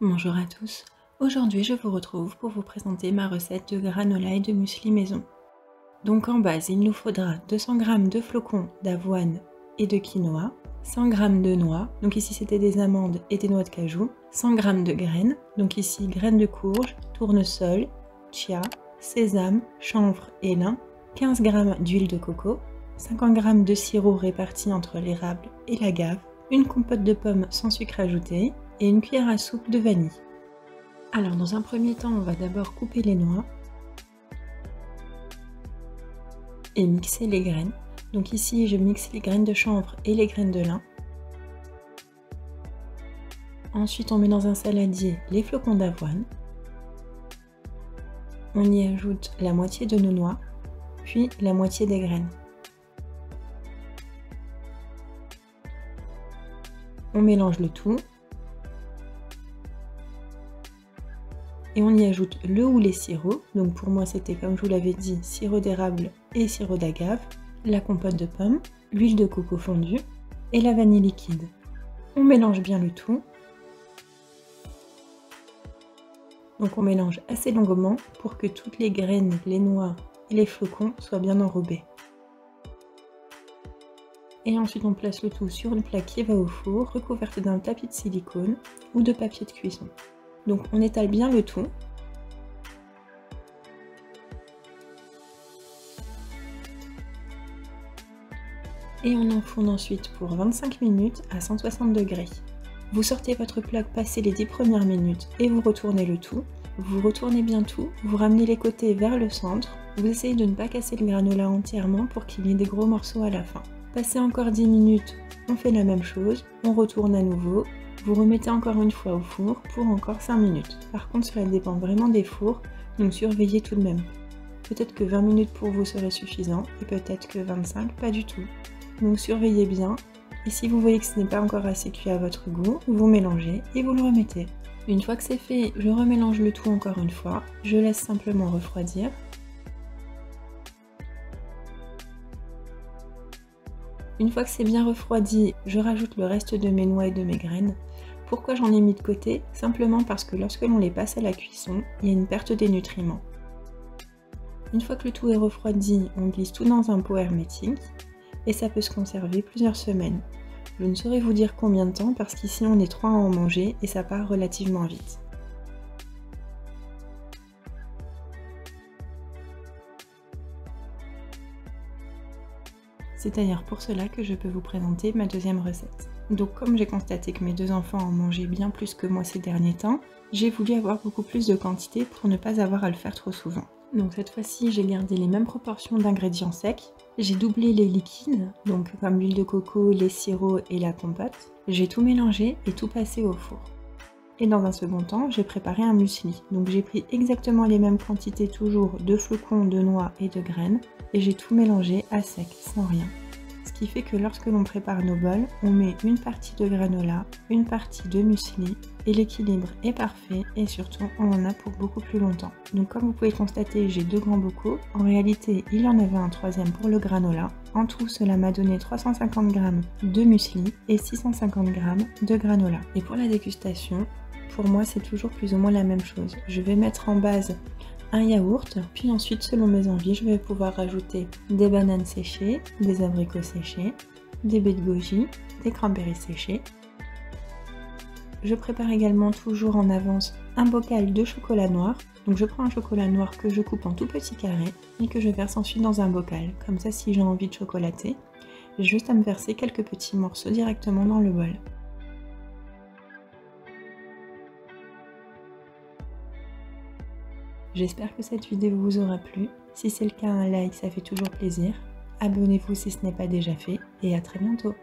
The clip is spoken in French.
Bonjour à tous, aujourd'hui je vous retrouve pour vous présenter ma recette de granola et de muesli maison. Donc en base il nous faudra 200 g de flocons d'avoine et de quinoa, 100 g de noix, donc ici c'était des amandes et des noix de cajou, 100 g de graines, donc ici graines de courge, tournesol, chia, sésame, chanvre et lin, 15 g d'huile de coco, 50 g de sirop réparti entre l'érable et l'agave, une compote de pommes sans sucre ajouté et une cuillère à soupe de vanille. Alors dans un premier temps, on va d'abord couper les noix et mixer les graines. Donc ici, je mixe les graines de chanvre et les graines de lin. Ensuite, on met dans un saladier les flocons d'avoine. On y ajoute la moitié de nos noix, puis la moitié des graines. On mélange le tout. Et on y ajoute le ou les sirops, donc pour moi c'était comme je vous l'avais dit, sirop d'érable et sirop d'agave, la compote de pommes, l'huile de coco fondue et la vanille liquide. On mélange bien le tout. Donc on mélange assez longuement pour que toutes les graines, les noix et les flocons soient bien enrobés. Et ensuite on place le tout sur une plaque qui va au four, recouverte d'un tapis de silicone ou de papier de cuisson. Donc on étale bien le tout. Et on enfourne ensuite pour 25 minutes à 160 degrés. Vous sortez votre plaque passé les 10 premières minutes et vous retournez le tout. Vous retournez bien tout, vous ramenez les côtés vers le centre. Vous essayez de ne pas casser le granola entièrement pour qu'il y ait des gros morceaux à la fin. Passez encore 10 minutes, on fait la même chose, on retourne à nouveau. Vous remettez encore une fois au four pour encore 5 minutes. Par contre, cela dépend vraiment des fours, donc surveillez tout de même. Peut-être que 20 minutes pour vous serait suffisant, et peut-être que 25, pas du tout. Donc surveillez bien, et si vous voyez que ce n'est pas encore assez cuit à votre goût, vous mélangez et vous le remettez. Une fois que c'est fait, je remélange le tout encore une fois, je laisse simplement refroidir. Une fois que c'est bien refroidi, je rajoute le reste de mes noix et de mes graines. Pourquoi j'en ai mis de côté? Simplement parce que lorsque l'on les passe à la cuisson, il y a une perte des nutriments. Une fois que le tout est refroidi, on glisse tout dans un pot hermétique et ça peut se conserver plusieurs semaines. Je ne saurais vous dire combien de temps parce qu'ici on est 3 à en manger et ça part relativement vite. C'est d'ailleurs pour cela que je peux vous présenter ma deuxième recette. Donc comme j'ai constaté que mes deux enfants en mangeaient bien plus que moi ces derniers temps, j'ai voulu avoir beaucoup plus de quantité pour ne pas avoir à le faire trop souvent. Donc cette fois-ci j'ai gardé les mêmes proportions d'ingrédients secs, j'ai doublé les liquides, donc comme l'huile de coco, les sirops et la compote, j'ai tout mélangé et tout passé au four. Et dans un second temps, j'ai préparé un muesli. Donc j'ai pris exactement les mêmes quantités toujours de flocons, de noix et de graines et j'ai tout mélangé à sec, sans rien. Ce qui fait que lorsque l'on prépare nos bols, on met une partie de granola, une partie de muesli et l'équilibre est parfait et surtout on en a pour beaucoup plus longtemps. Donc comme vous pouvez constater, j'ai 2 grands bocaux. En réalité, il y en avait un troisième pour le granola. En tout, cela m'a donné 350 g de muesli et 650 g de granola. Et pour la dégustation, pour moi c'est toujours plus ou moins la même chose. Je vais mettre en base un yaourt, puis ensuite selon mes envies je vais pouvoir rajouter des bananes séchées, des abricots séchés, des baies de goji, des cranberries séchés. Je prépare également toujours en avance un bocal de chocolat noir. Donc je prends un chocolat noir que je coupe en tout petits carrés et que je verse ensuite dans un bocal. Comme ça si j'ai envie de chocolater, j'ai juste à me verser quelques petits morceaux directement dans le bol. J'espère que cette vidéo vous aura plu. Si c'est le cas, un like, ça fait toujours plaisir. Abonnez-vous si ce n'est pas déjà fait et à très bientôt.